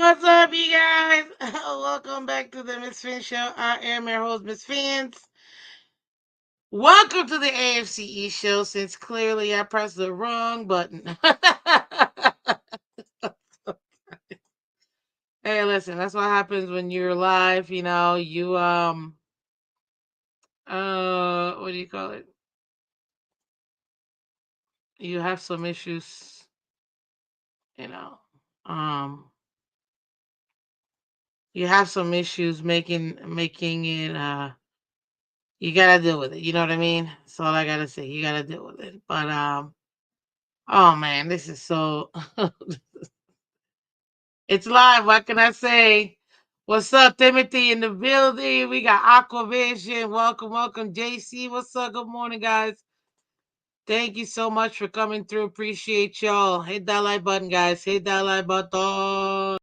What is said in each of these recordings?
What's up, you guys? Welcome back to the Miss Phins Show. I am your host, Miss Phins. Welcome to the AFC East Show, since clearly I pressed the wrong button. Hey, listen, that's what happens when you're live. What do you call it? You have some issues, you know. Um, you have some issues making it. You gotta deal with it. You know what I mean? That's all I gotta say. You gotta deal with it. But oh man, this is so. It's live. What can I say? What's up, Timothy in the building? We got Aquavision. Welcome, welcome, JC. What's up? Good morning, guys. Thank you so much for coming through. Appreciate y'all. Hit that like button, guys. Hit that like button.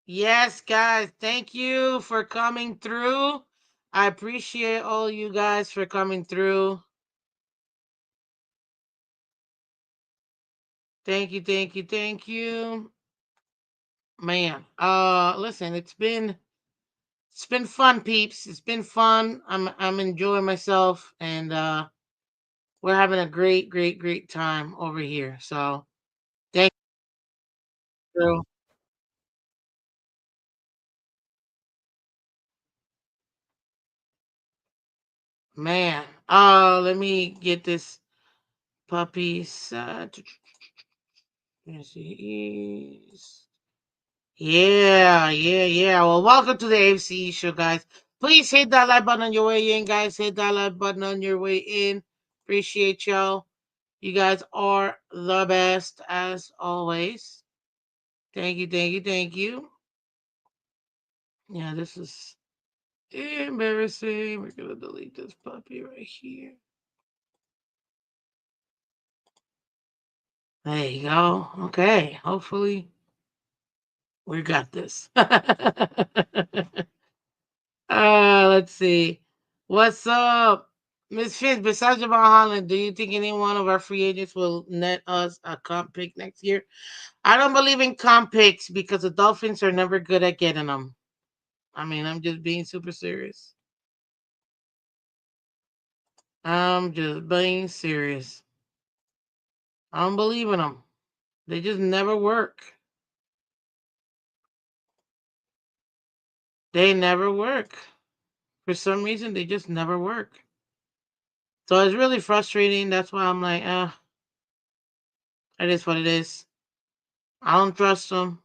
Yes, guys. Thank you for coming through. I appreciate all you guys for coming through. Thank you, thank you, thank you. Man, listen, it's been fun, peeps. It's been fun. I'm enjoying myself, and we're having a great, great, great time over here. So thank you. Man. Let me get this puppies. Yes, he is. Yeah, yeah, yeah. Well, welcome to the AFC show, guys. Please hit that like button on your way in, guys. Hit that like button on your way in. Appreciate y'all. You guys are the best as always. Thank you, thank you, thank you. Yeah, this is embarrassing. We're gonna delete this puppy right here. There you go. Okay, hopefully we got this. Let's see. What's up, Miss Fitz? Besides Jamal Holland, do you think any one of our free agents will net us a comp pick next year? I don't believe in comp picks because the Dolphins are never good at getting them. I mean, I'm just being super serious. I'm just being serious. I don't believe in them. They just never work. They never work. For some reason, they just never work. So it's really frustrating. That's why I'm like, it is what it is. I don't trust them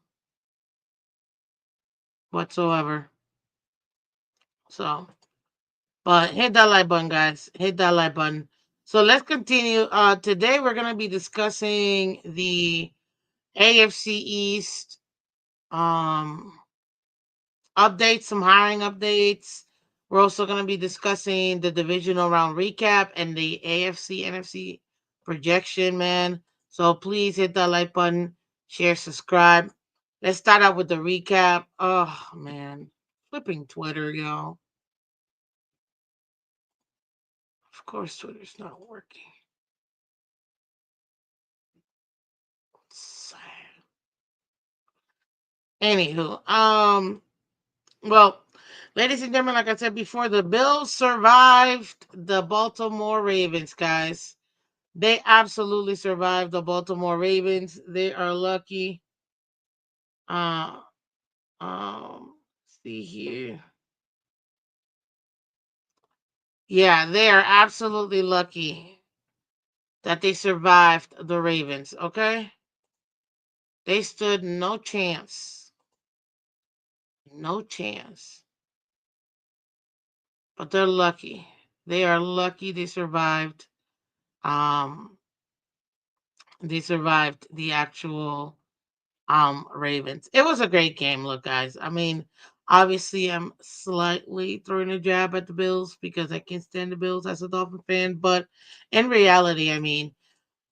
whatsoever. So, but hit that like button, guys. Hit that like button. So let's continue. Today we're gonna be discussing the AFC East updates, some hiring updates. We're also gonna be discussing the divisional round recap and the AFC NFC projection, man. So please hit that like button, share, subscribe. Let's start out with the recap. Oh man, flipping Twitter, y'all. Of course, Twitter's not working. Sad. Anywho, well, ladies and gentlemen, like I said before, the Bills survived the Baltimore Ravens, guys. They absolutely survived the Baltimore Ravens. They are lucky. Uh, see here. Yeah, they are absolutely lucky that they survived the Ravens. Okay, they stood no chance, no chance. But they're lucky. They are lucky they survived. Um, they survived the actual Ravens. It was a great game. Look, guys. I mean, obviously, I'm slightly throwing a jab at the Bills because I can't stand the Bills as a Dolphin fan. But in reality, I mean,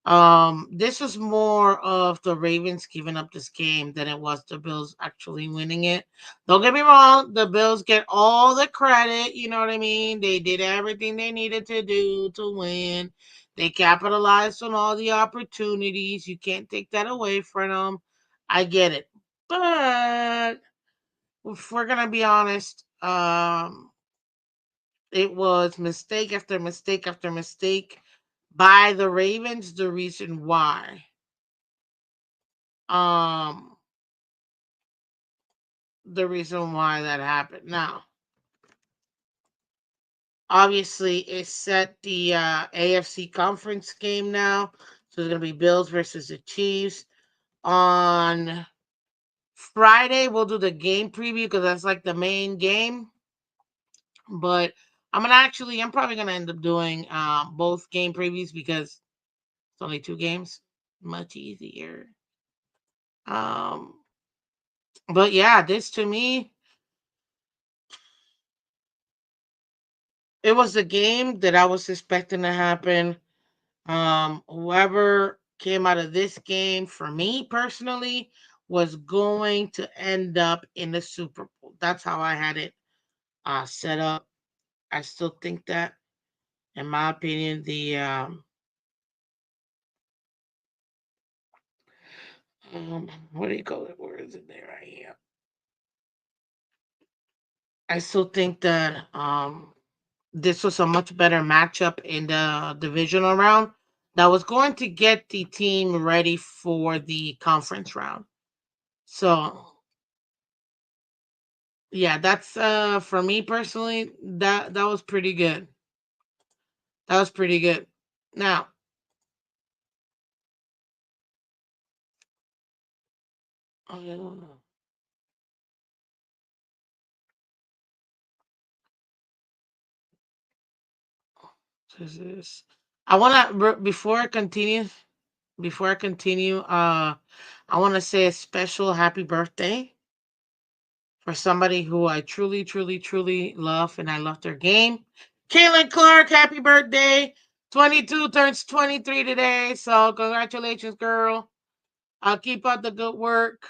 This was more of the Ravens giving up this game than it was the Bills actually winning it. Don't get me wrong, the Bills get all the credit, you know what I mean? They did everything they needed to do to win. They capitalized on all the opportunities. You can't take that away from them. I get it. But if we're gonna be honest, it was mistake after mistake after mistake by the Ravens. The reason why. Um, the reason why that happened. Now, obviously, it set the AFC conference game now. So it's going to be Bills versus the Chiefs. On Friday, we'll do the game preview because that's like the main game. But I'm probably going to end up doing both game previews because it's only two games. Much easier. Um, but yeah, this to me, it was the game that I was expecting to happen. Whoever came out of this game, for me personally, was going to end up in the Super Bowl. That's how I had it set up. I still think that, in my opinion, the what do you call it? Where is it? There I am. I still think that this was a much better matchup in the divisional round that was going to get the team ready for the conference round. So yeah, that's for me personally, that was pretty good. That was pretty good. Now, oh, this is I want to before I continue, I want to say a special happy birthday for somebody who I truly, truly, truly love, and I love their game. Caitlin Clark, happy birthday! 22 turns 23 today, so congratulations, girl. I'll keep up the good work.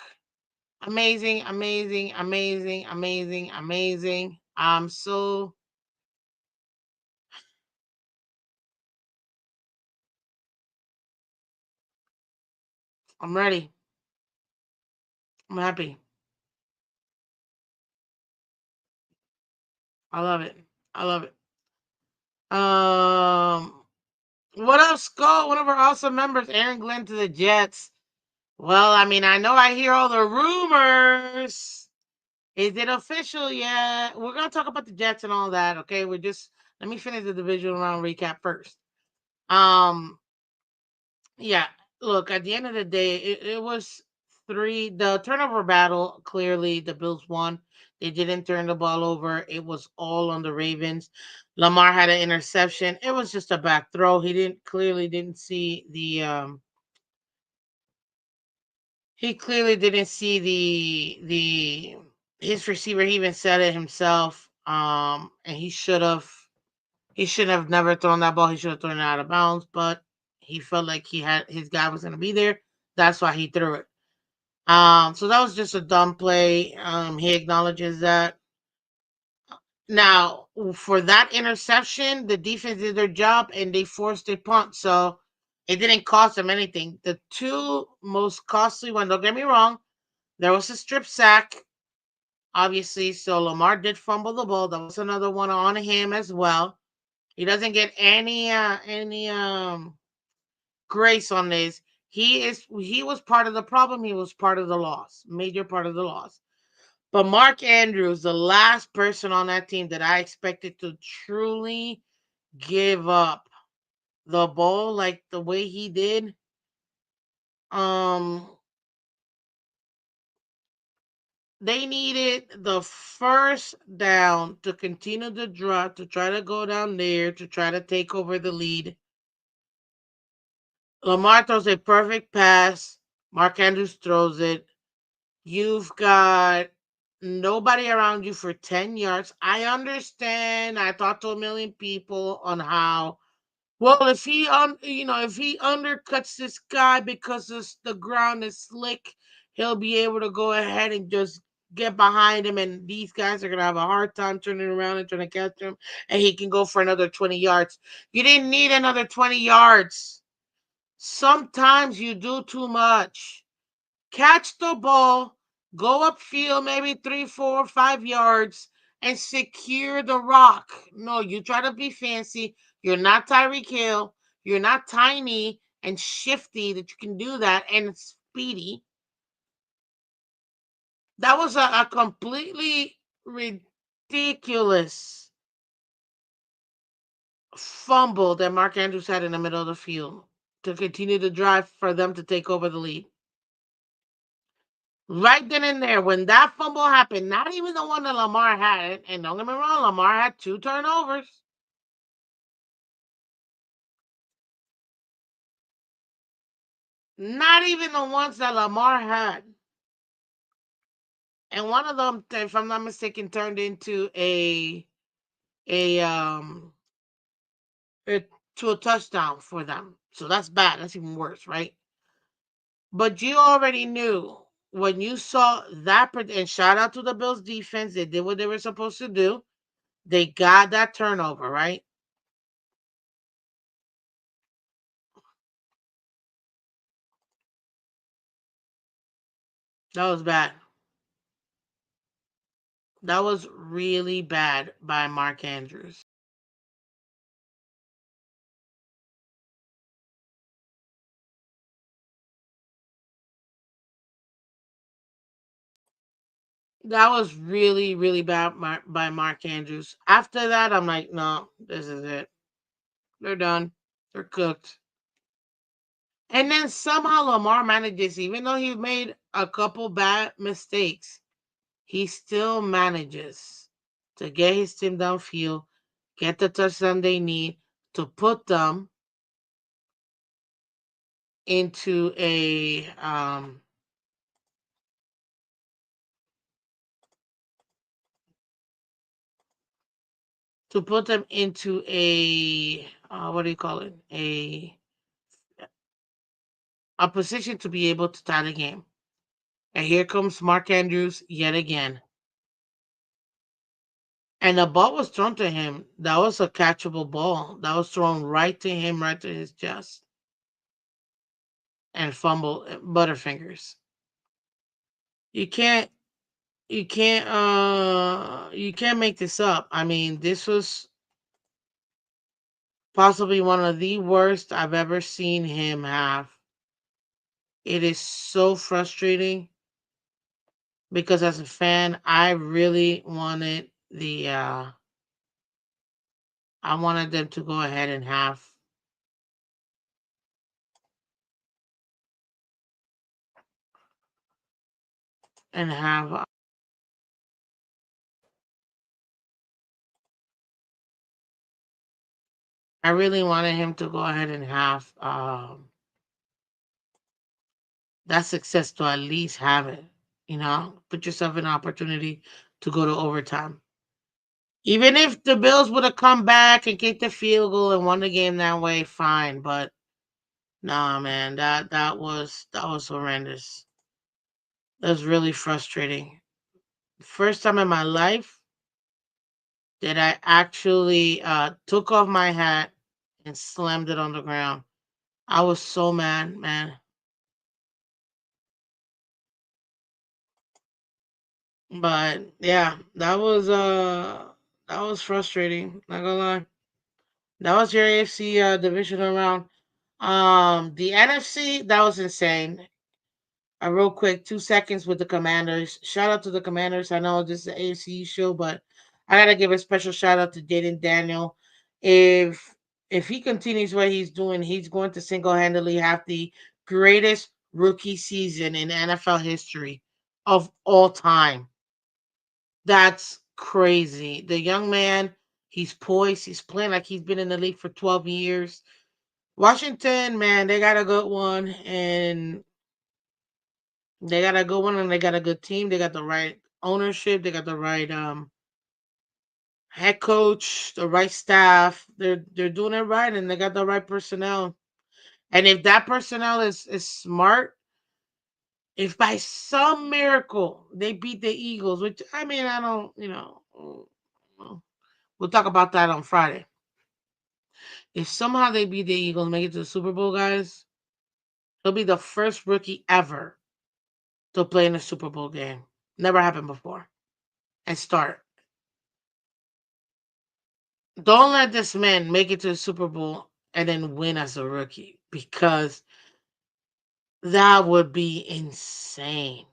Amazing, amazing, amazing, amazing, amazing. I'm ready. I'm happy. I love it. I love it. Um, what up, Skull? One of our awesome members, Aaron Glenn to the Jets. Well, I mean, I know I hear all the rumors. Is it official yet? We're gonna talk about the Jets and all that. Okay, let me finish the divisional round recap first. Um, yeah, look, at the end of the day, it was the turnover battle. Clearly, the Bills won. They didn't turn the ball over. It was all on the Ravens. Lamar had an interception. It was just a back throw. He clearly didn't see he clearly didn't see the his receiver. He even said it himself. And he should have never thrown that ball. He should have thrown it out of bounds, but he felt like his guy was going to be there. That's why he threw it. So that was just a dumb play. He acknowledges that. Now, for that interception, the defense did their job and they forced a punt, so it didn't cost them anything. The two most costly ones, don't get me wrong, there was a strip sack, obviously, so Lamar did fumble the ball. That was another one on him as well. He doesn't get any grace on this. He was part of the problem. He was part of the loss, major part of the loss. But Mark Andrews, the last person on that team that I expected to truly give up the ball like the way he did. Um, they needed the first down to continue the drive to try to go down there to try to take over the lead. Lamar throws a perfect pass. Mark Andrews throws it. You've got nobody around you for 10 yards. I understand. I talked to a million people on how Well, if if he undercuts this guy because the ground is slick, he'll be able to go ahead and just get behind him, and these guys are gonna have a hard time turning around and trying to catch him, and he can go for another 20 yards. You didn't need another 20 yards. Sometimes you do too much. Catch the ball, go upfield maybe 3, 4, 5 yards, and secure the rock. No, you try to be fancy. You're not Tyreek Hill. You're not tiny and shifty that you can do that and speedy. That was a completely ridiculous fumble that Mark Andrews had in the middle of the field to continue the drive for them to take over the lead. Right then and there, when that fumble happened, not even the one that Lamar had, and don't get me wrong, Lamar had 2 turnovers. Not even the ones that Lamar had. And one of them, if I'm not mistaken, turned into a a, to a touchdown for them. So that's bad. That's even worse, right? But you already knew when you saw that, and shout out to the Bills defense. They did what they were supposed to do. They got that turnover, right? That was bad. That was really bad by Mark Andrews. That was really, really bad by Mark Andrews. After that, I'm like, no, this is it. They're done. They're cooked. And then somehow Lamar manages, even though he made a couple bad mistakes, he still manages to get his team downfield, get the touchdown they need to put them into a what do you call it, a position to be able to tie the game. And here comes Mark Andrews yet again. And the ball was thrown to him. That was a catchable ball. That was thrown right to him, right to his chest. And fumble Butterfingers. You can't you can't make this up. I mean, this was possibly one of the worst I've ever seen him have. It is so frustrating because as a fan, I really wanted I wanted them to go ahead and have I really wanted him to go ahead and have that success to at least have it. Put yourself in an opportunity to go to overtime. Even if the Bills would have come back and kicked the field goal and won the game that way, fine. But nah, man, that was horrendous. That was really frustrating. First time in my life that I actually took off my hat and slammed it on the ground. I was so mad, man. But yeah, that was frustrating. Not gonna lie. That was your AFC divisional round. The NFC, that was insane. Real quick, 2 seconds with the Commanders. Shout out to the Commanders. I know this is an AFC show, but I gotta give a special shout out to Jaden Daniel. If he continues what he's doing, he's going to single handedly have the greatest rookie season in NFL history of all time. That's crazy. The young man, he's poised. He's playing like he's been in the league for 12 years. Washington, man, they got a good one, and they got a good one, and they got a good team. They got the right ownership. They got the right head coach, the right staff. They're doing it right, and they got the right personnel. And if that personnel is smart, if by some miracle they beat the Eagles, which I mean I don't, we'll talk about that on Friday. If somehow they beat the Eagles, make it to the Super Bowl, guys, he'll be the first rookie ever to play in a Super Bowl game. Never happened before. And start. Don't let this man make it to the Super Bowl and then win as a rookie because that would be insane.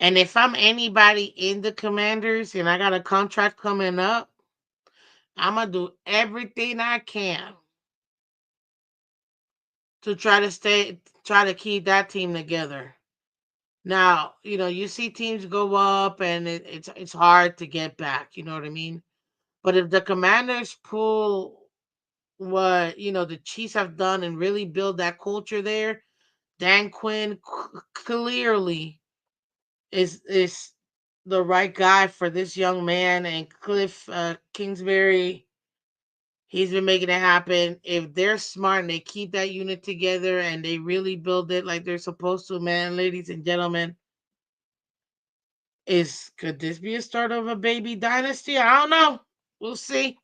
And if I'm anybody in the Commanders and I got a contract coming up, I'm going to do everything I can to try to keep that team together. Now, you see teams go up and it's hard to get back, you know what I mean? But if the Commanders pull what, the Chiefs have done and really build that culture there, Dan Quinn clearly is the right guy for this young man, and Cliff Kingsbury, he's been making it happen. If they're smart and they keep that unit together and they really build it like they're supposed to, man, ladies and gentlemen, could this be a start of a baby dynasty? I don't know. We'll see.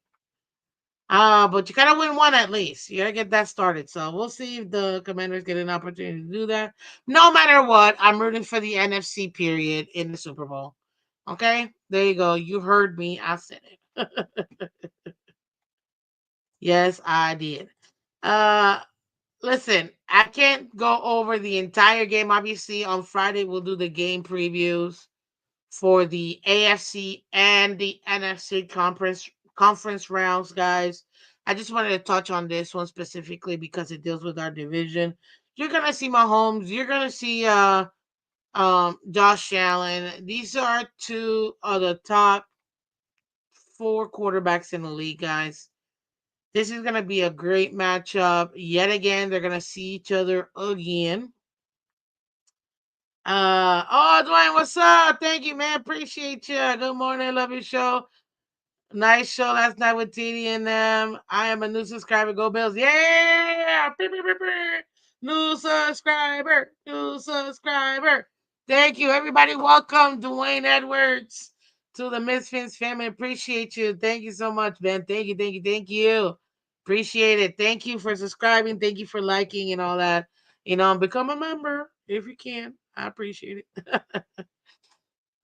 But you gotta win one at least. You gotta get that started. So we'll see if the Commanders get an opportunity to do that. No matter what, I'm rooting for the NFC period in the Super Bowl. Okay, there you go. You heard me. I said it. Yes, I did. Uh, Listen, I can't go over the entire game. Obviously, on Friday we'll do the game previews for the AFC and the NFC conference rounds, guys. I just wanted to touch on this one specifically because it deals with our division. You're gonna see Mahomes. You're gonna see Josh Allen. These are two of the top four quarterbacks in the league, guys. This is gonna be a great matchup. Yet again, they're gonna see each other again. Oh, Dwayne, what's up? Thank you, man. Appreciate you. Good morning. Love your show. Nice show last night with TD and them. I am a new subscriber. Go Bills. Yeah! Beep, beep, beep, beep. New subscriber. New subscriber. Thank you, everybody. Welcome, Dwayne Edwards, to the Phins family. Appreciate you. Thank you so much, man. Thank you, thank you, thank you. Appreciate it. Thank you for subscribing. Thank you for liking and all that. Become a member if you can. I appreciate it.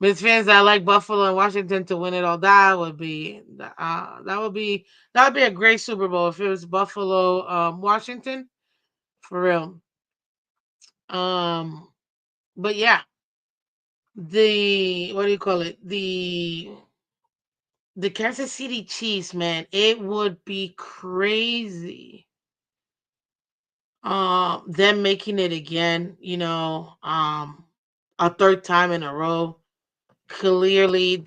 Miss fans, I like Buffalo and Washington to win it all. That would be a great Super Bowl if it was Buffalo, Washington, for real. Um, but yeah, the what do you call it? The Kansas City Chiefs, man, it would be crazy. Them making it again, a third time in a row. Clearly,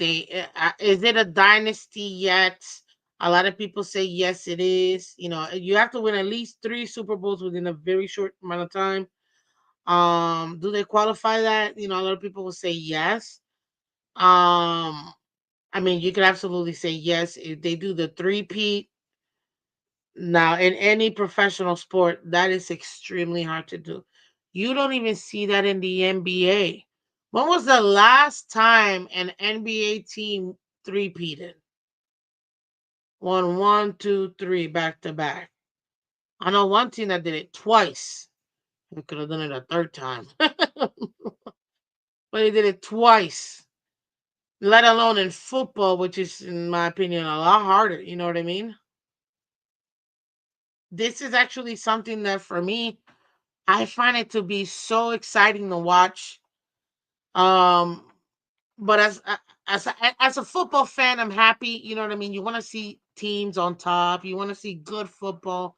is it a dynasty yet? A lot of people say yes, it is. You have to win at least 3 Super Bowls within a very short amount of time. Do they qualify that? A lot of people will say yes. I mean, you could absolutely say yes if they do the three-peat. Now, in any professional sport, that is extremely hard to do. You don't even see that in the NBA. When was the last time an NBA team three-peated? Won one, two, three, back to back. I know one team that did it twice. We could have done it a third time. But they did it twice. Let alone in football, which is, in my opinion, a lot harder. You know what I mean? This is actually something that, for me, I find it to be so exciting to watch. Um, but as a football fan, I'm happy. You know what I mean. You want to see teams on top. You want to see good football.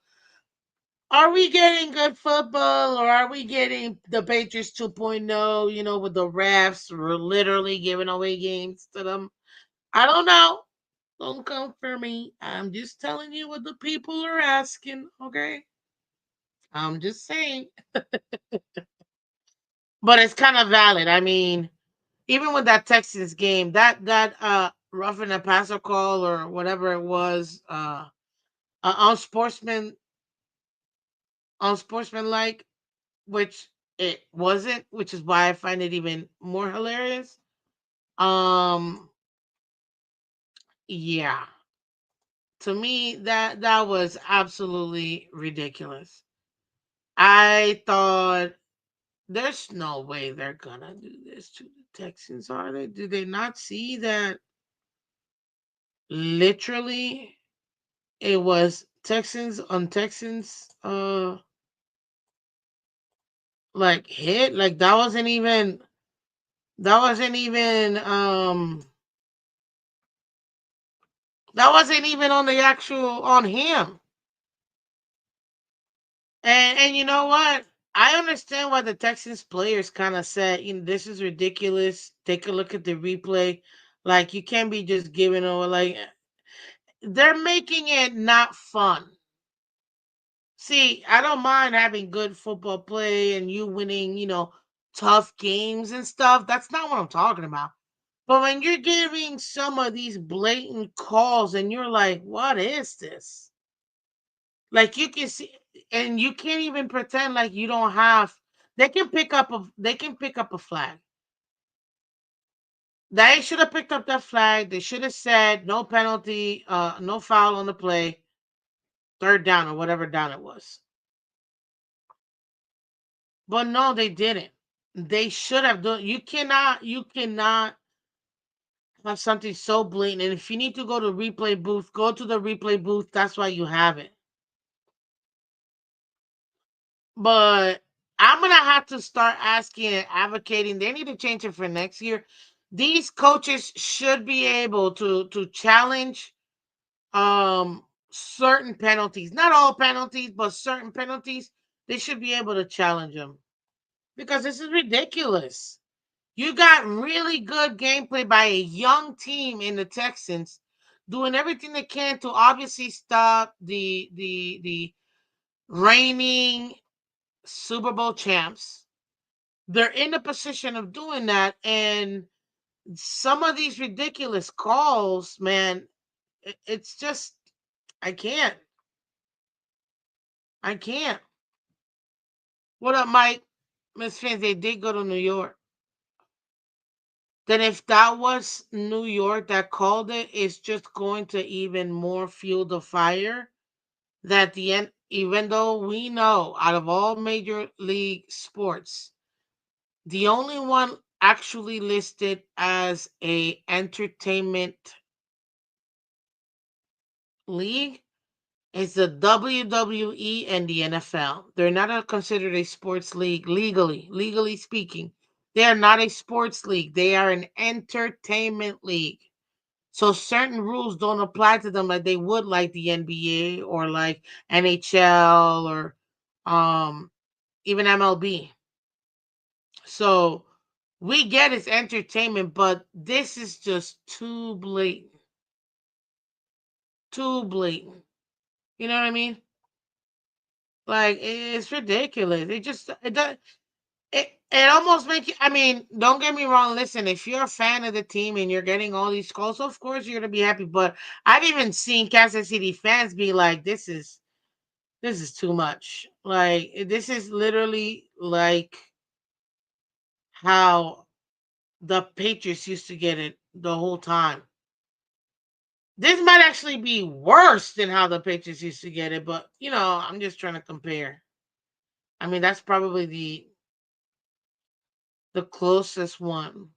Are we getting good football, or are we getting the Patriots 2.0? With the refs we're literally giving away games to them. I don't know. Don't come for me. I'm just telling you what the people are asking. Okay, I'm just saying. But it's kind of valid. I mean, even with that Texans game, that roughing a passer call or whatever it was, unsportsman, unsportsmanlike, which it wasn't, which is why I find it even more hilarious. Um, yeah, to me that was absolutely ridiculous. I thought there's no way they're gonna do this to the Texans, are they? Do they not see that literally it was Texans on Texans like hit? Like that wasn't even on the actual on him. And you know what? I understand why the Texans players kind of said, this is ridiculous. Take a look at the replay. Like you can't be just giving over like they're making it not fun. See, I don't mind having good football play and you winning, tough games and stuff. That's not what I'm talking about. But when you're giving some of these blatant calls and you're like, what is this? Like you can see and you can't even pretend like you don't have they can pick up a flag. They should have picked up that flag. They should have said no penalty, no foul on the play, third down or whatever down it was. But no, they didn't. They should have done. You cannot have something so blatant. And if you need to go to replay booth, go to the replay booth. That's why you have it. But I'm gonna have to start asking and advocating. They need to change it for next year. These coaches should be able to challenge certain penalties. Not all penalties, but certain penalties. They should be able to challenge them because this is ridiculous. You got really good gameplay by a young team in the Texans, doing everything they can to obviously stop the reigning Super Bowl champs. They're in the position of doing that, and some of these ridiculous calls, man, it's just I can't. I can't. What up, Mike? Miss Phins, they did go to New York. Then if that was New York that called it, it's just going to even more fuel the fire. That the end, even though we know out of all major league sports, the only one actually listed as a entertainment league is the WWE and the NFL. They're not considered a sports league legally speaking. They are not a sports league. They are an entertainment league. So certain rules don't apply to them like they would like the NBA or like NHL or um even MLB. So we get it's entertainment, but this is just too blatant. Too blatant. You know what I mean? Like it's ridiculous. It does it almost makes you. I mean, don't get me wrong. Listen, if you're a fan of the team and you're getting all these calls, of course you're gonna be happy. But I've even seen Kansas City fans be like, "This is too much. Like this is literally like how the Patriots used to get it the whole time. This might actually be worse than how the Patriots used to get it, but I'm just trying to compare. I mean, that's probably the closest one.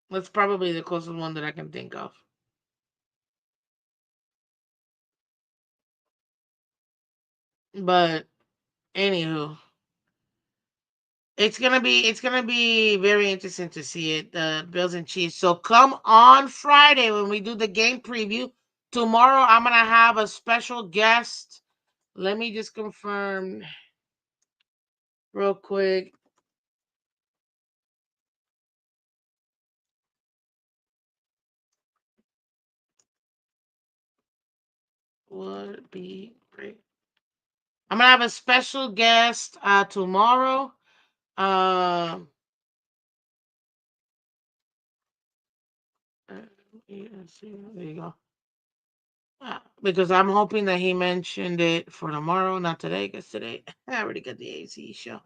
That's probably the closest one that I can think of. But anywho, it's gonna be very interesting to see it, the Bills and Chiefs. So come on Friday when we do the game preview. Tomorrow I'm gonna have a special guest. Let me just confirm real quick. Would be great. I'm gonna have a special guest tomorrow. Um There you go. Because I'm hoping that he mentioned it for tomorrow, not today, because today I already got the AC show.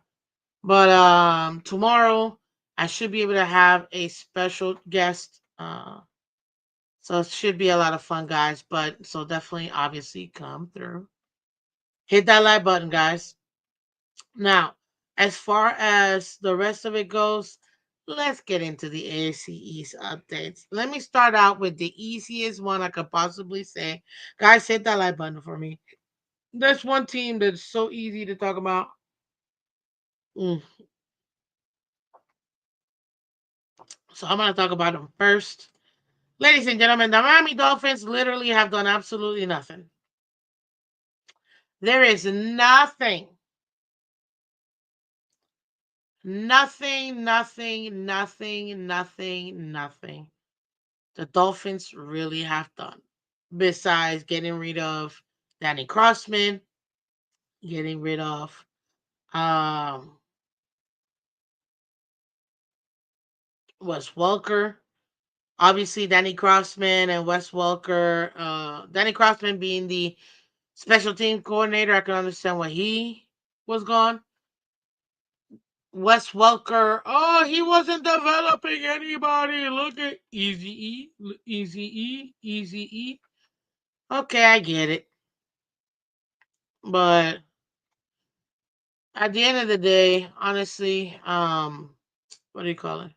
But tomorrow I should be able to have a special guest. So it should be a lot of fun, guys. But so definitely, obviously, come through. Hit that like button, guys. Now, as far as the rest of it goes, let's get into the AFC East updates. Let me start out with the easiest one I could possibly say. Guys, hit that like button for me. There's one team that's so easy to talk about. Mm. So I'm going to talk about them first. Ladies and gentlemen, the Miami Dolphins literally have done absolutely nothing. There is nothing the Dolphins really have done besides getting rid of Danny Crossman, getting rid of um, Wes Welker. Obviously, Danny Crossman and Wes Welker. Danny Crossman being the special team coordinator, I can understand why he was gone. Wes Welker, oh, he wasn't developing anybody. Look at Easy E, Easy E, Easy E. Okay, I get it. But at the end of the day, honestly, what do you call it?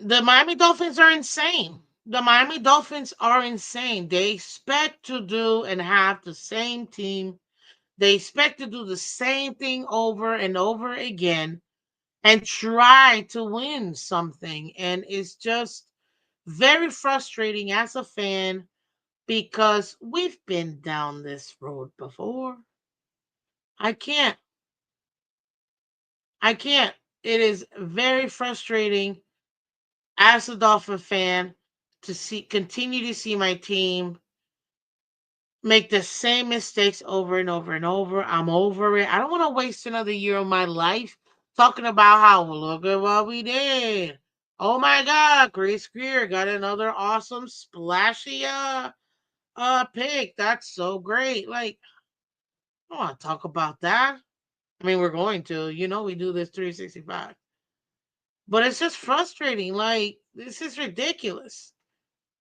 The Miami Dolphins are insane. The Miami Dolphins are insane. They expect to do and have the same team. They expect to do the same thing over and over again and try to win something. And it's just very frustrating as a fan because we've been down this road before. I can't. I can't. It is very frustrating as a Dolphin fan to see continue to see my team make the same mistakes over and over and over. I'm over it. I don't want to waste another year of my life talking about how well, look at what we did. Oh my God, Chris Greer got another awesome splashy pick. That's so great. Like, I don't want to talk about that. I mean, we're going to. We do this 365. But it's just frustrating. Like, this is ridiculous.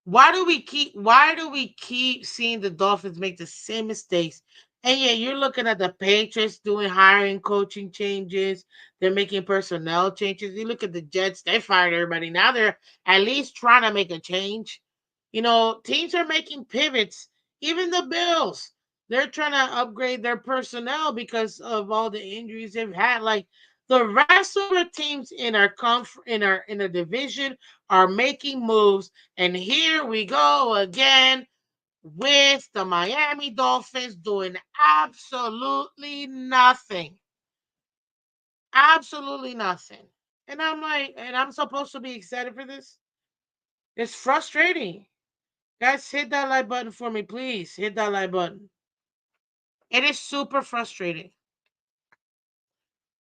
Why do we keep seeing the Dolphins make the same mistakes? And yeah, you're looking at the Patriots doing hiring, coaching changes. They're making personnel changes. You look at the Jets; they fired everybody. Now they're at least trying to make a change. Teams are making pivots. Even the Bills, they're trying to upgrade their personnel because of all the injuries they've had. Like the rest of the teams in our in our division are making moves, and here we go again with the Miami Dolphins doing absolutely nothing. Absolutely nothing. And I'm like, and I'm supposed to be excited for this? It's frustrating. Guys, hit that like button for me, please. Hit that like button. It is super frustrating.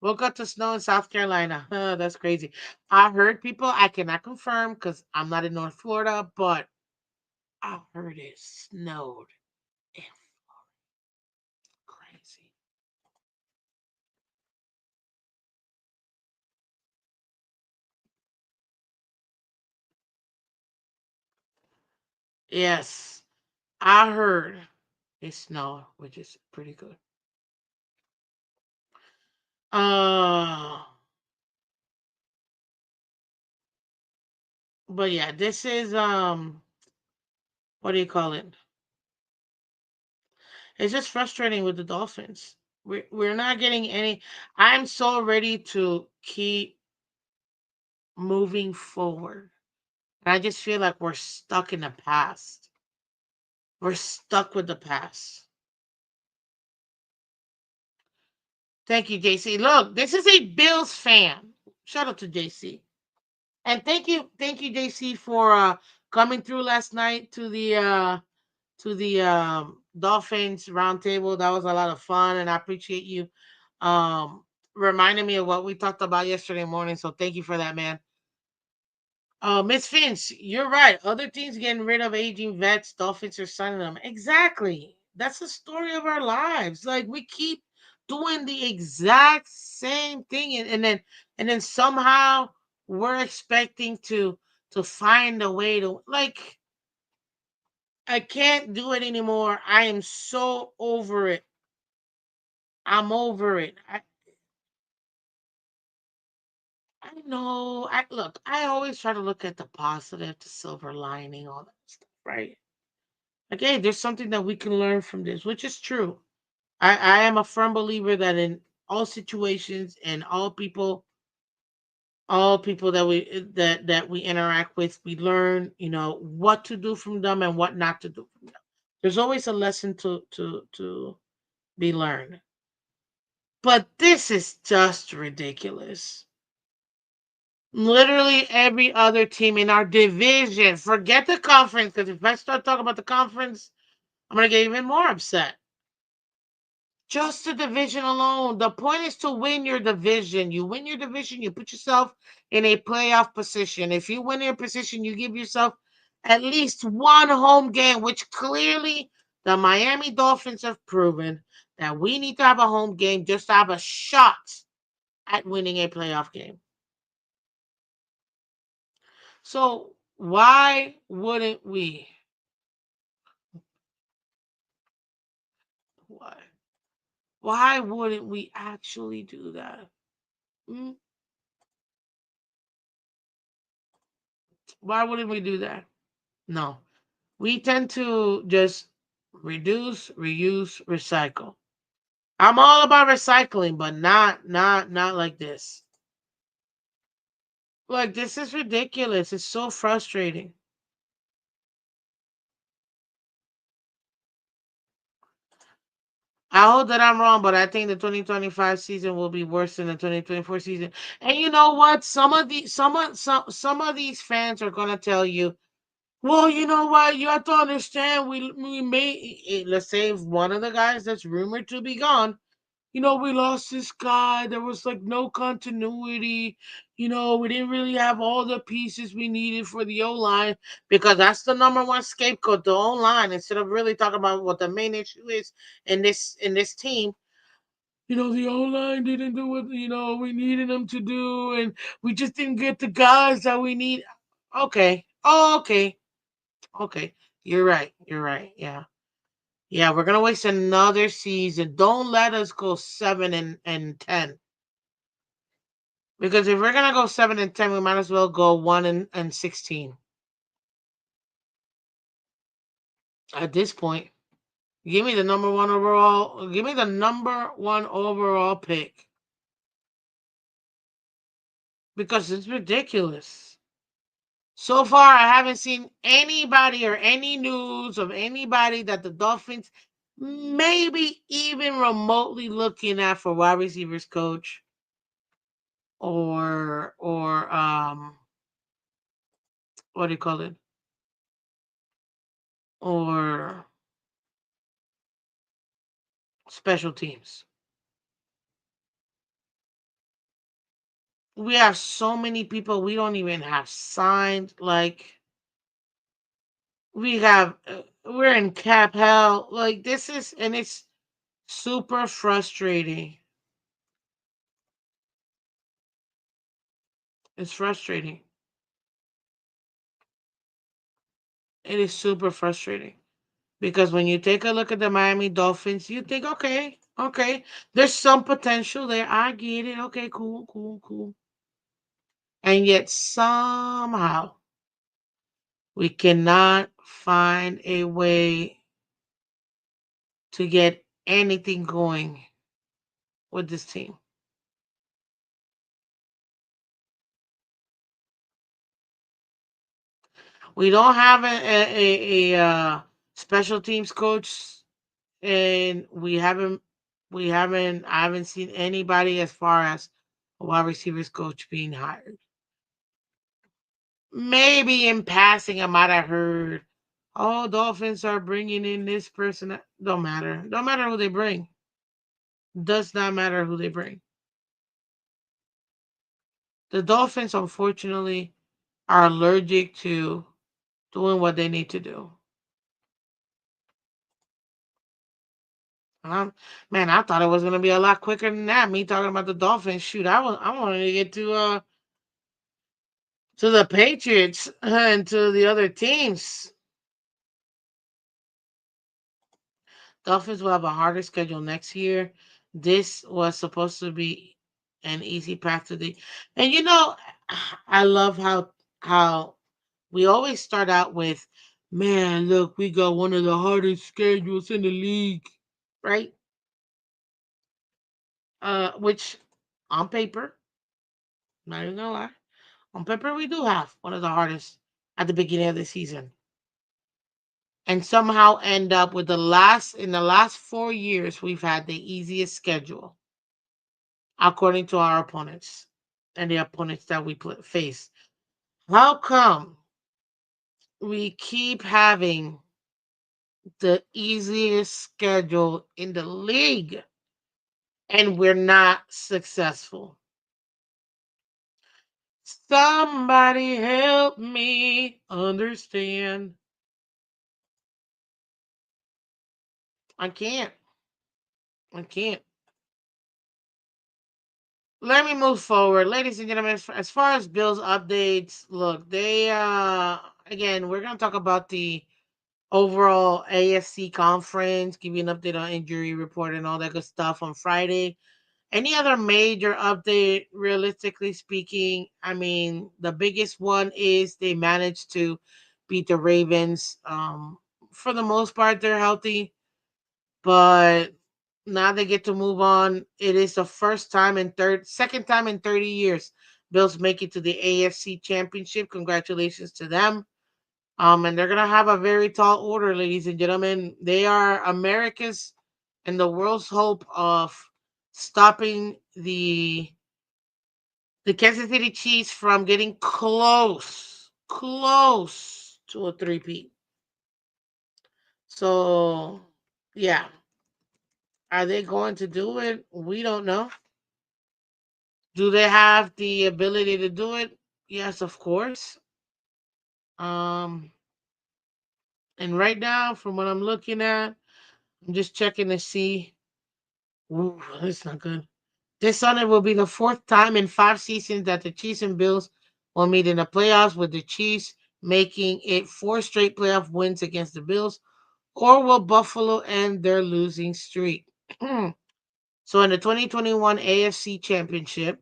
Woke up to snow in South Carolina. That's crazy. I heard people, I cannot confirm because I'm not in North Florida, but I heard it snowed in crazy. Yes, I heard it snowed, which is pretty good. Uh, but yeah, this is what do you call it? It's just frustrating with the Dolphins. We're not getting any. I'm so ready to keep moving forward. And I just feel like we're stuck in the past. We're stuck with the past. Thank you, JC. Look, this is a Bills fan. Shout out to JC. And thank you, JC, for coming through last night to the Dolphins roundtable. That was a lot of fun, and I appreciate you. reminded me of what we talked about yesterday morning. So thank you for that, man. Miss Finch, you're right. Other teams getting rid of aging vets, Dolphins are signing them. Exactly. That's the story of our lives. Like we keep doing the exact same thing, and then somehow we're expecting to find a way to like. I can't do it anymore. I am so over it. I'm over it. I know. I look. I always try to look at the positive, the silver lining, all that stuff, right? Okay, there's something that we can learn from this, which is true. I am a firm believer that in all situations and all people that we interact with, we learn, what to do from them and what not to do from them. There's always a lesson to be learned. But this is just ridiculous. Literally every other team in our division, forget the conference, because if I start talking about the conference, I'm gonna get even more upset. Just the division alone. The point is to win your division. You win your division, you put yourself in a playoff position. If you win your position, you give yourself at least one home game, which clearly the Miami Dolphins have proven that we need to have a home game just to have a shot at winning a playoff game. So why wouldn't we? Why? Why wouldn't we actually do that? Mm, Why wouldn't we do that? No. We tend to just reduce, reuse, recycle. I'm all about recycling, but not like this. Like this is ridiculous. It's so frustrating. I hope that I'm wrong, but I think the 2025 season will be worse than the 2024 season. And you know what? Some of these fans are gonna tell you, well, you know what? You have to understand. We may let's say if one of the guys that's rumored to be gone, we lost this guy. There was like no continuity. We didn't really have all the pieces we needed for the O line because that's the number one scapegoat, the O line. Instead of really talking about what the main issue is in this team, the O line didn't do what we needed them to do, and we just didn't get the guys that we need. Okay, okay, okay. You're right. You're right. Yeah. Yeah, we're gonna waste another season. Don't let us go 7-10. Because if we're gonna go 7-10, we might as well go 1-16. At this point, give me the number one overall. Give me the number one overall pick because it's ridiculous. So far, I haven't seen anybody or any news of anybody that the Dolphins maybe even remotely looking at for wide receivers coach or what do you call it? Or special teams. We have so many people we don't even have signed. Like we're in cap hell. Like this is, and it's super frustrating. It's frustrating. It is super frustrating because when you take a look at the Miami Dolphins, you think, okay, okay, there's some potential there. I get it. Okay, cool, cool, cool. And yet somehow we cannot find a way to get anything going with this team. We don't have a special teams coach, and I haven't seen anybody as far as a wide receivers coach being hired. Maybe in passing, I might have heard, oh, Dolphins are bringing in this person. Don't matter. Don't matter who they bring. Does not matter who they bring. The Dolphins, unfortunately, are allergic to doing what they need to do. And man, I thought it was gonna be a lot quicker than that. Me talking about the Dolphins. Shoot, I wanted to get to the Patriots and to the other teams. Dolphins will have a harder schedule next year. This was supposed to be an easy path to the, and I love how we always start out with, man, look, we got one of the hardest schedules in the league, right? Which on paper, not even gonna lie, on paper we do have one of the hardest at the beginning of the season, and somehow end up with the last 4 years we've had the easiest schedule according to our opponents and the opponents that we face. How come we keep having the easiest schedule in the league and we're not successful? Somebody help me understand. I can't. I can't. Let me move forward, ladies and gentlemen. As far as Bills updates, look, they again, we're gonna talk about the overall AFC conference, give you an update on injury report and all that good stuff on Friday. Any other major update, realistically speaking? I mean, the biggest one is they managed to beat the Ravens. For the most part, they're healthy, but now they get to move on. It is the second time in 30 years, Bills make it to the AFC Championship. Congratulations to them. And they're gonna have a very tall order, ladies and gentlemen. They are America's and the world's hope of stopping the Kansas City Chiefs from getting close to a three-peat. So, yeah, are they going to do it? We don't know. Do they have the ability to do it? Yes, of course. Um, and right now, from what I'm looking at, I'm just checking to see. Ooh, that's not good. This Sunday will be the fourth time in 5 seasons that the Chiefs and Bills will meet in the playoffs, with the Chiefs making it four straight playoff wins against the Bills, or will Buffalo end their losing streak? So in the 2021 AFC Championship,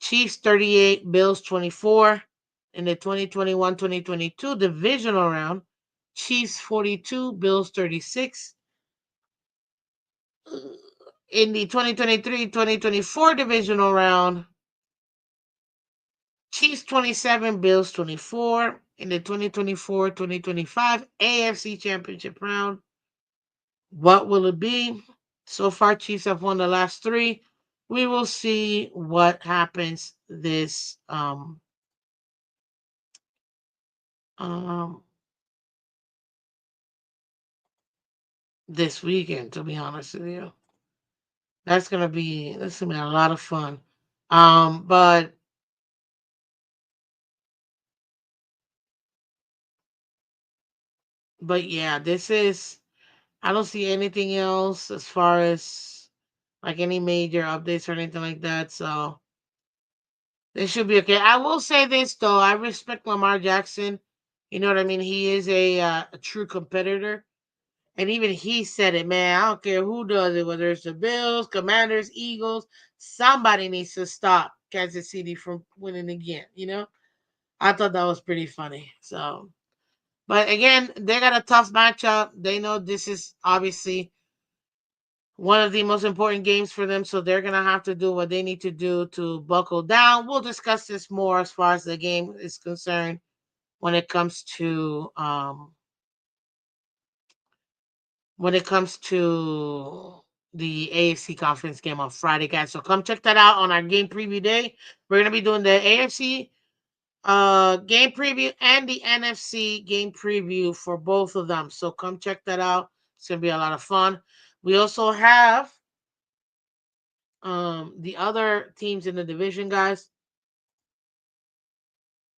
Chiefs 38, Bills 24. In the 2021-2022 divisional round, Chiefs 42, Bills 36. In the 2023-2024 divisional round, Chiefs 27, Bills 24. In the 2024-2025 AFC Championship round, what will it be? So far, Chiefs have won the last three. We will see what happens um, this weekend. To be honest with you, that's gonna be a lot of fun. Um, but but yeah, this is. I don't see anything else as far as like any major updates or anything like that. So they should be okay. I will say this though, I respect Lamar Jackson. You know what I mean? He is a true competitor, and even he said it, man. I don't care who does it, whether it's the Bills, Commanders, Eagles. Somebody needs to stop Kansas City from winning again. I thought that was pretty funny. So, but again, they got a tough matchup. They know this is obviously one of the most important games for them, so they're gonna have to do what they need to do to buckle down. We'll discuss this more as far as the game is concerned when it comes to the AFC conference game on Friday, guys. So come check that out on our game preview day. We're gonna be doing the AFC game preview and the NFC game preview for both of them. So come check that out. It's gonna be a lot of fun. We also have the other teams in the division, guys.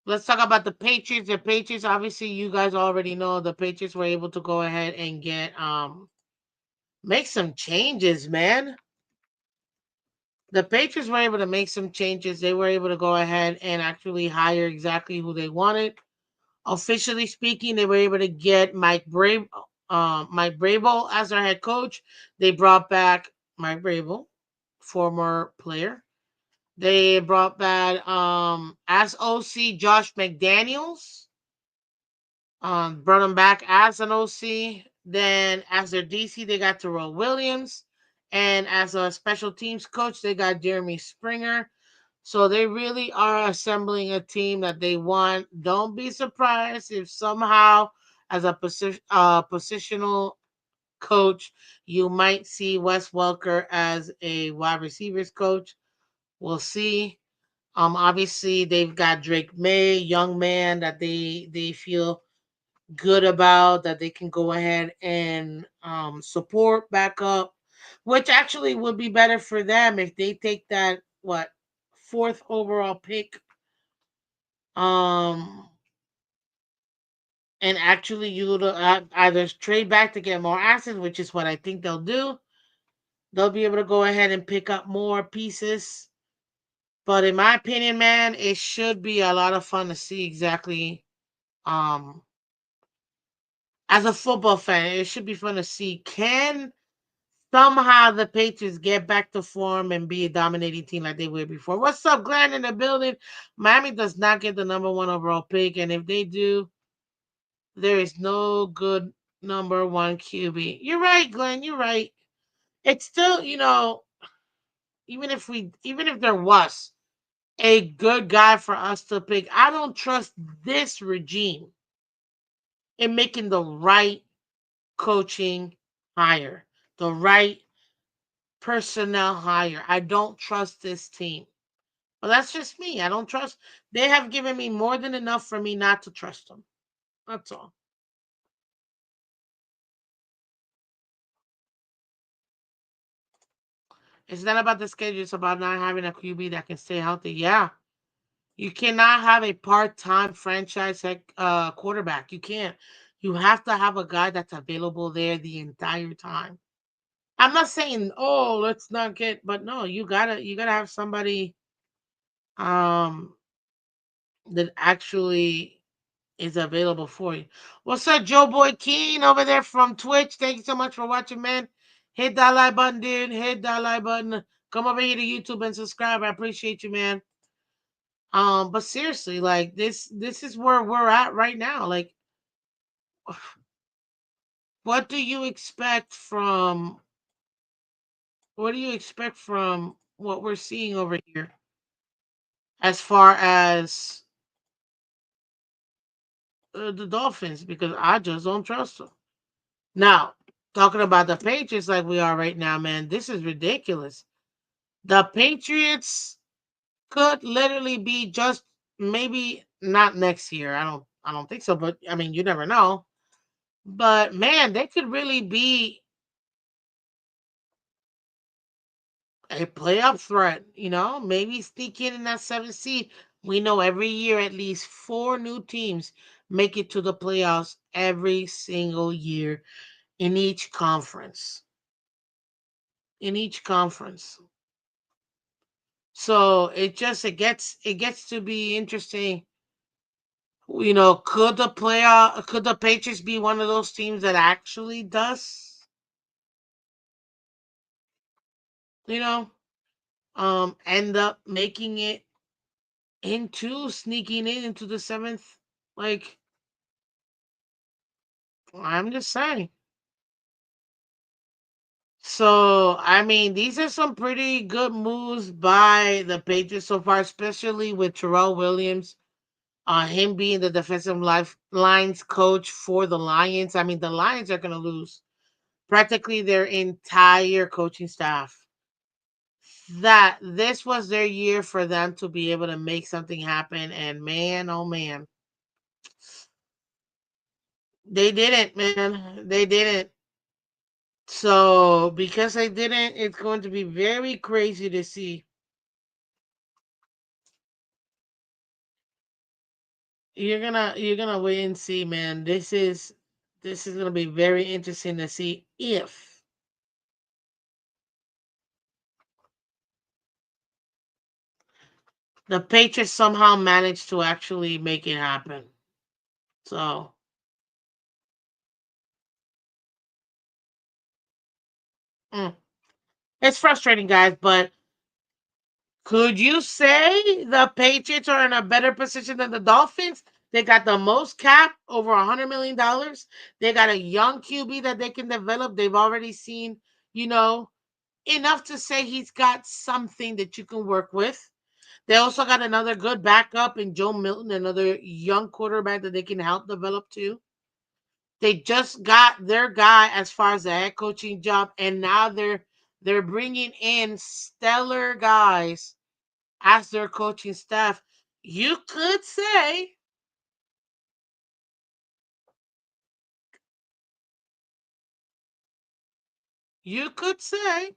Let's talk about the Patriots. The Patriots, obviously, you guys already know the Patriots were able to go ahead and get make some changes, man. The Patriots were able to make some changes. They were able to go ahead and actually hire exactly who they wanted. Officially speaking, they were able to get Mike Brable as their head coach. They brought back Mike Brable, former player. They brought back as OC Josh McDaniels. Brought him back as an OC. Then as their DC, they got Terrell Williams. And as a special teams coach, they got Jeremy Springer. So they really are assembling a team that they want. Don't be surprised if somehow, as a positional coach, you might see Wes Welker as a wide receivers coach. We'll see. Obviously they've got Drake May, young man that they feel good about, that they can go ahead and support back up, which actually would be better for them if they take that what fourth overall pick um and actually either trade back to get more assets, which is what I think they'll do. They'll be able to go ahead and pick up more pieces. But in my opinion, man, it should be a lot of fun to see exactly um as a football fan, it should be fun to see can somehow the Patriots get back to form and be a dominating team like they were before. What's up, Glenn, in the building? Miami does not get the number one overall pick, and if they do, there is no good number one QB. You're right, Glenn. You're right. It's still, even if there was a good guy for us to pick, I don't trust this regime in making the right coaching hire, the right personnel hire. I don't trust this team. Well, that's just me. I don't trust. They have given me more than enough for me not to trust them. That's all. It's not about the schedule. It's about not having a QB that can stay healthy. Yeah, you cannot have a part-time quarterback. You can't. You have to have a guy that's available there the entire time. I'm not saying, oh, let's not get, but no, you gotta have somebody um that actually is available for you. What's up, Joe Boy Keen over there from Twitch? Thank you so much for watching, man. Hit that like button, dude. Hit that like button. Come over here to YouTube and subscribe. I appreciate you, man. But seriously, like this is where we're at right now. Like, what do you expect from what do you expect from what we're seeing over here as far as the Dolphins? Because I just don't trust them. Now, talking about the Patriots like we are right now, man, this is ridiculous. The Patriots could literally be just maybe not next year. I don't think so, but I mean, you never know. But man, they could really be a playoff threat, maybe sneak in that seventh seed. We know every year at least four new teams make it to the playoffs every single year in each conference. In each conference. So it gets to be interesting. Could the Patriots be one of those teams that actually does, you know, end up making it into sneaking in into the seventh? Like, I'm just saying. So, I mean, these are some pretty good moves by the Patriots so far, especially with Terrell Williams, him being the defensive lines coach for the Lions. I mean, the Lions are going to lose practically their entire coaching staff. That this was their year for them to be able to make something happen. And man, oh man, they didn't, man. They didn't. So because they didn't, it's going to be very crazy to see. You're gonna wait and see, man. This is gonna be very interesting to see if the Patriots somehow manage to actually make it happen. So mm, it's frustrating, guys. But could you say the Patriots are in a better position than the Dolphins? They got the most cap, over $100 million. They got a young QB that they can develop. They've already seen, you know, enough to say he's got something that you can work with. They also got another good backup in Joe Milton, another young quarterback that they can help develop too. They just got their guy as far as the head coaching job, and now they're bringing in stellar guys as their coaching staff. You could say, you could say,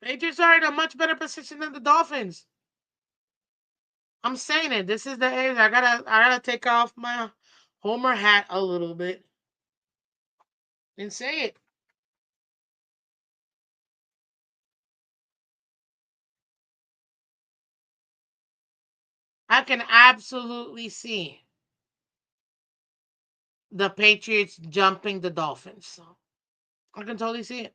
Patriots are in a much better position than the Dolphins. I'm saying it. This is the age. I gotta take off my Homer hat a little bit and say it. I can absolutely see the Patriots jumping the Dolphins. So I can totally see it.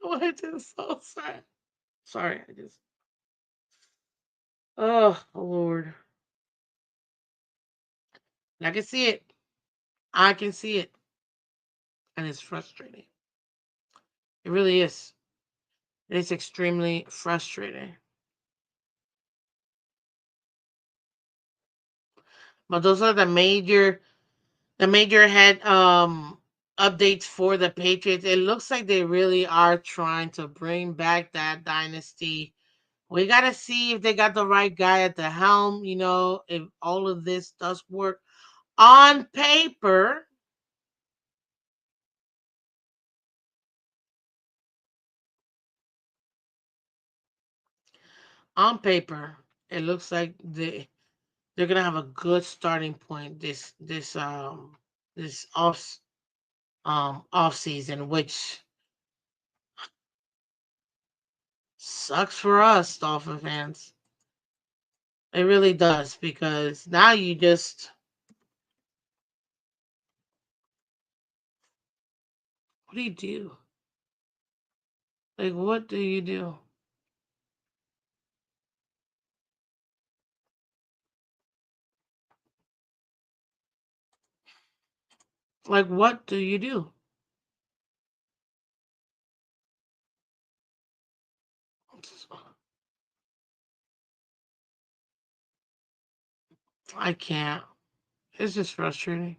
Which is so sad. Sorry, I just. Oh Lord, I can see it. I can see it, and it's frustrating. It really is. It is extremely frustrating. But those are the major head updates for the Patriots. It looks like they really are trying to bring back that dynasty. We got to see if they got the right guy at the helm, if all of this does work on paper. On paper, it looks like they're going to have a good starting point this off season, which sucks for us Dolphin fans. It really does, because now you just, what do you do? Like, what do you do? Like, what do you do? I can't. It's just frustrating.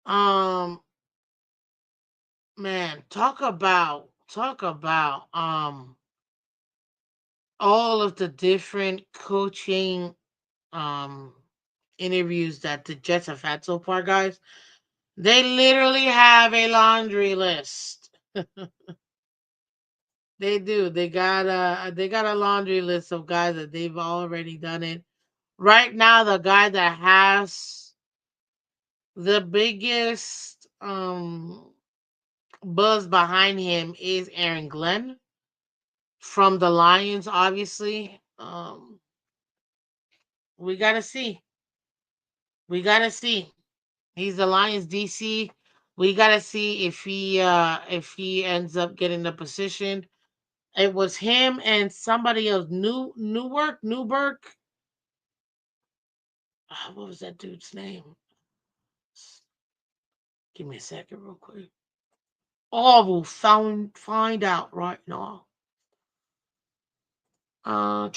Um, man, talk about all of the different coaching um interviews that the Jets have had so far, guys. They literally have a laundry list. They do. They got a laundry list of guys that they've already done it. Right now, the guy that has the biggest buzz behind him is Aaron Glenn from the Lions, obviously. We gotta see. We gotta see. He's the Lions DC. We gotta see if he ends up getting the position. It was him and somebody else, Newberg. What was that dude's name? Give me a second, real quick. Oh, we'll find out right now. Uh,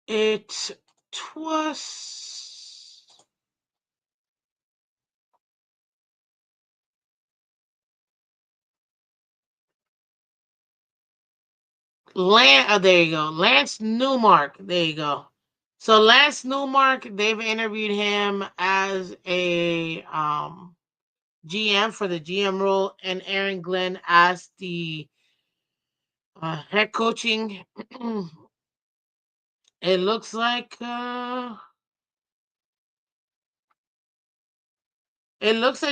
it was Lance. Oh, there you go, Lance Newmark. There you go. So Lance Newmark, they've interviewed him as a GM for the GM role, and Aaron Glenn as the head coaching. It looks like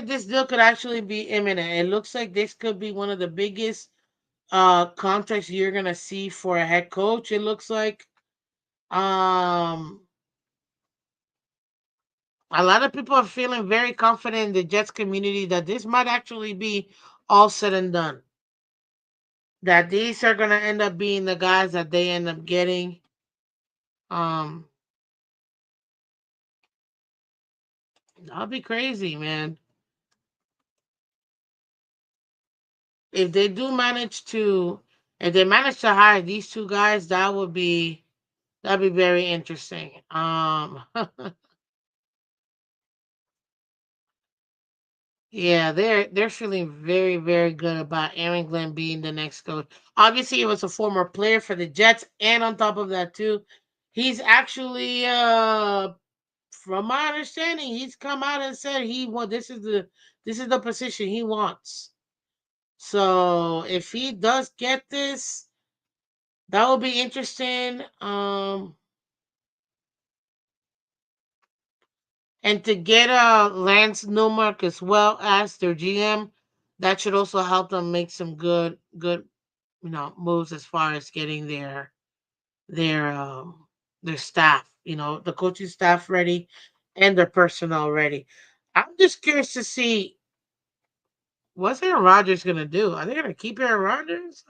this deal could actually be imminent. It looks like this could be one of the biggest contracts you're gonna see for a head coach. It looks like um a lot of people are feeling very confident in the Jets community that this might actually be all said and done. That these are gonna end up being the guys that they end up getting. Um, that'll be crazy, man. If they do manage to, if they manage to hire these two guys, that'd be very interesting. Yeah, they're feeling very very good about Aaron Glenn being the next coach. Obviously, he was a former player for the Jets, and on top of that too, he's actually from my understanding, he's come out and said he want this is the position he wants. So if he does get this, that will be interesting. And to get Lance Newmark as well as their GM, that should also help them make some good moves as far as getting their staff, the coaching staff ready and their personnel ready. I'm just curious to see what's Aaron Rodgers gonna do. Are they gonna keep Aaron Rodgers?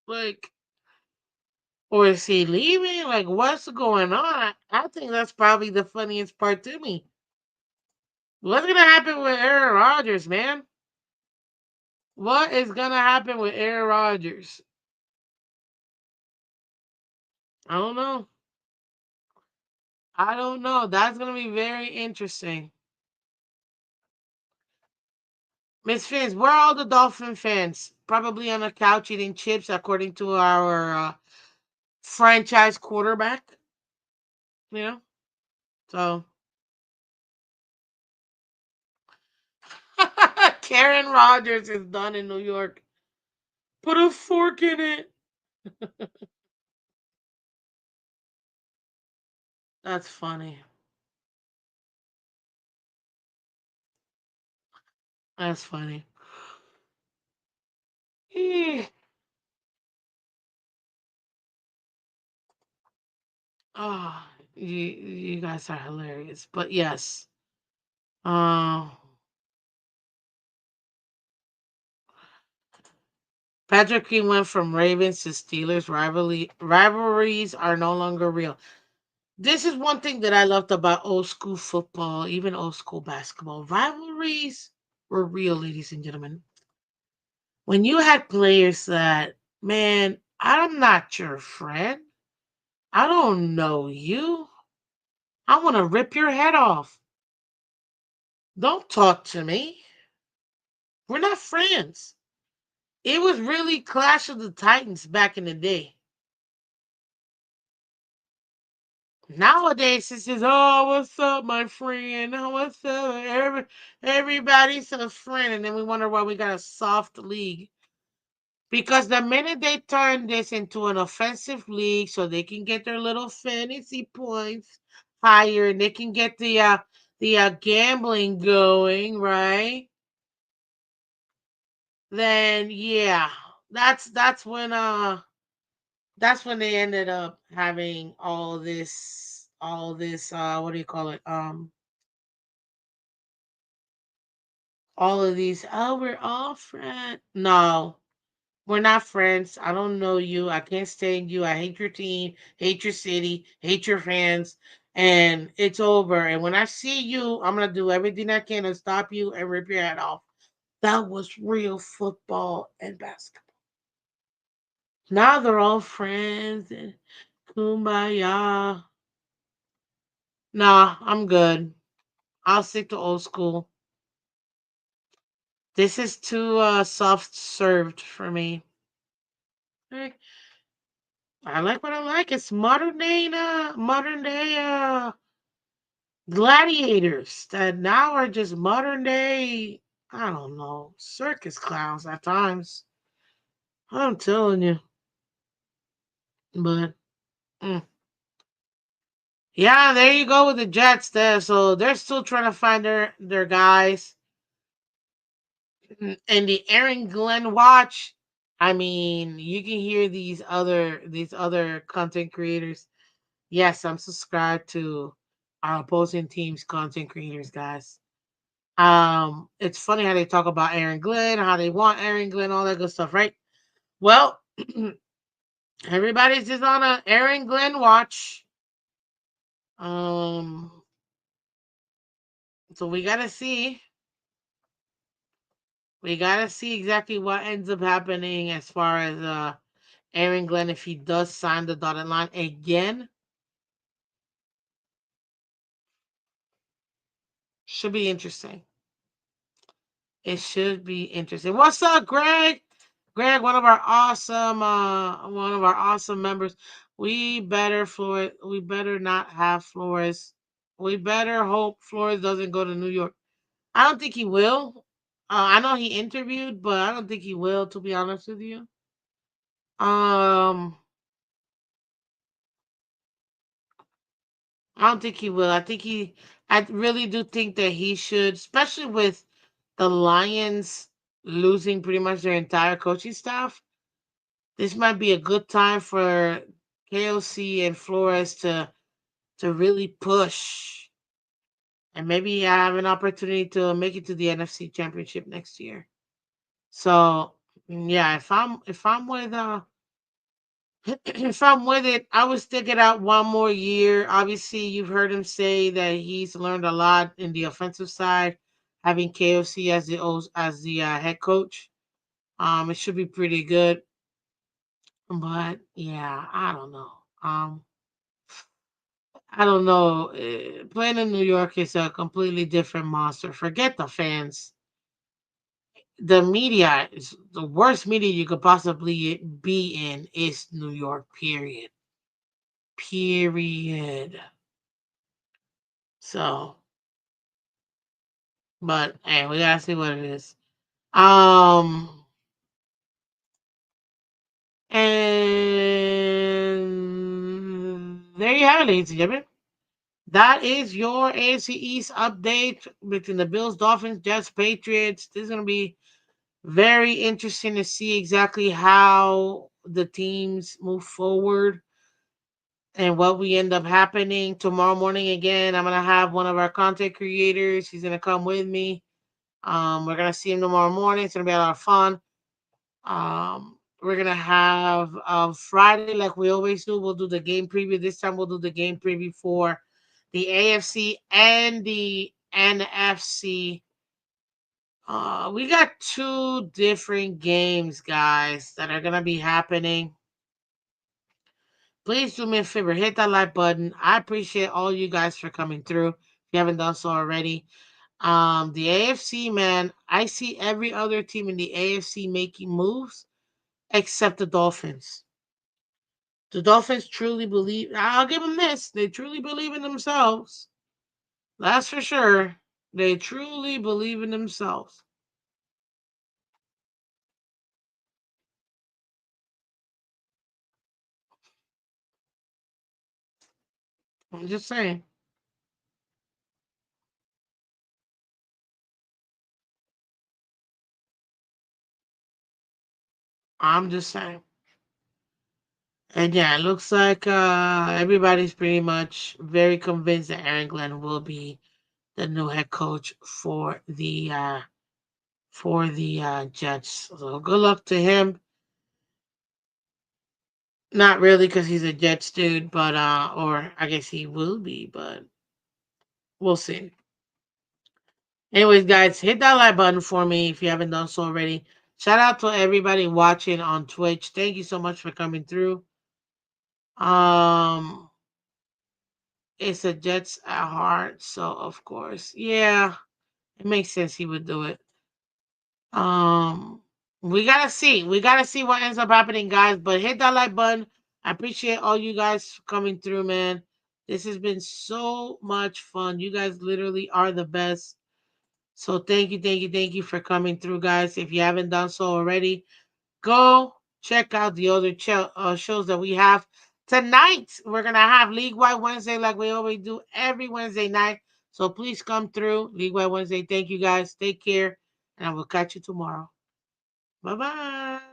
Like, or is he leaving? Like, what's going on? I think that's probably the funniest part to me. What's gonna happen with Aaron Rodgers, man? What is gonna happen with Aaron Rodgers? I don't know. I don't know. That's gonna be very interesting. Miss Phins, where are all the Dolphin fans? Probably on the couch eating chips, according to our franchise quarterback. You know, so Karen Rodgers is done in New York. Put a fork in it. That's funny. That's funny. Eh. Oh, you guys are hilarious. But yes, uh, Patrick Queen went from Ravens to Steelers. Rivalries are no longer real. This is one thing that I loved about old school football, even old school basketball. Rivalries were real, ladies and gentlemen. When you had players that, man, I'm not your friend. I don't know you. I want to rip your head off. Don't talk to me. We're not friends. It was really Clash of the Titans back in the day. Nowadays, it's just, oh, what's up, my friend? Oh, what's up? Everybody's a friend. And then we wonder why we got a soft league. Because the minute they turn this into an offensive league so they can get their little fantasy points higher and they can get the gambling going, right? Then yeah, that's when they ended up having all this what do you call it? All of these, oh, we're all friends. No, we're not friends. I don't know you. I can't stand you. I hate your team, hate your city, hate your fans, and it's over. And when I see you, I'm gonna do everything I can to stop you and rip your head off. That was real football and basketball. Now they're all friends and kumbaya. Nah, I'm good. I'll stick to old school. This is too soft served for me. I like what I like. It's modern day gladiators that now are just modern day, I don't know, circus clowns at times. I'm telling you. But mm. Yeah, there you go with the Jets there. So they're still trying to find their guys. And the Aaron Glenn watch, I mean, you can hear these other content creators. Yes, I'm subscribed to our opposing team's content creators, guys. It's funny how they talk about Aaron Glenn, how they want Aaron Glenn, all that good stuff, right? Well, everybody's just on a Aaron Glenn watch. Um, so we gotta see exactly what ends up happening as far as Aaron Glenn if he does sign the dotted line again. Should be interesting. It should be interesting. What's up, Greg? Greg, one of our awesome members. We better not have Flores. We better hope Flores doesn't go to New York. I don't think he will. I know he interviewed, but I don't think he will, to be honest with you. Um, I don't think he will. I really do think that he should, especially with the Lions losing pretty much their entire coaching staff. This might be a good time for KOC and Flores to really push and maybe have an opportunity to make it to the NFC Championship next year. So yeah, if I'm with if I'm with it, I would stick it out one more year. Obviously, you've heard him say that he's learned a lot in the offensive side, having KOC as the head coach. It should be pretty good. But yeah, I don't know. I don't know. Playing in New York is a completely different monster. Forget the fans. The media is the worst media you could possibly be in is New York. Period. Period. So, but hey, we gotta see what it is. Um, and there you have it, ladies and gentlemen. That is your AFC East update between the Bills, Dolphins, Jets, Patriots. This is gonna be very interesting to see exactly how the teams move forward and what we end up happening tomorrow morning. Again, I'm gonna have one of our content creators. He's gonna come with me. We're gonna see him tomorrow morning. It's gonna be a lot of fun. We're gonna have Friday, like we always do. We'll do the game preview. This time we'll do the game preview for the AFC and the NFC. We got two different games, guys, that are gonna be happening. Please do me a favor, hit that like button. I appreciate all you guys for coming through. If you haven't done so already, the AFC, man, I see every other team in the AFC making moves except the Dolphins. The Dolphins truly believe. I'll give them this. They truly believe in themselves. That's for sure. They truly believe in themselves. I'm just saying. I'm just saying. And yeah, it looks like everybody's pretty much very convinced that Aaron Glenn will be the new head coach for the Jets. So good luck to him. Not really, because he's a Jets dude, but or I guess he will be, but we'll see. Anyways, guys, hit that like button for me if you haven't done so already. Shout out to everybody watching on Twitch. Thank you so much for coming through. Um, it's a Jets at heart, so of course, yeah, it makes sense he would do it. Um, we gotta see what ends up happening, guys. But hit that like button. I appreciate all you guys coming through, man. This has been so much fun. You guys literally are the best. So thank you for coming through, guys. If you haven't done so already, go check out the other shows that we have. Tonight, we're going to have League Wide Wednesday like we always do every Wednesday night. So please come through. League Wide Wednesday. Thank you, guys. Take care. And I will catch you tomorrow. Bye-bye.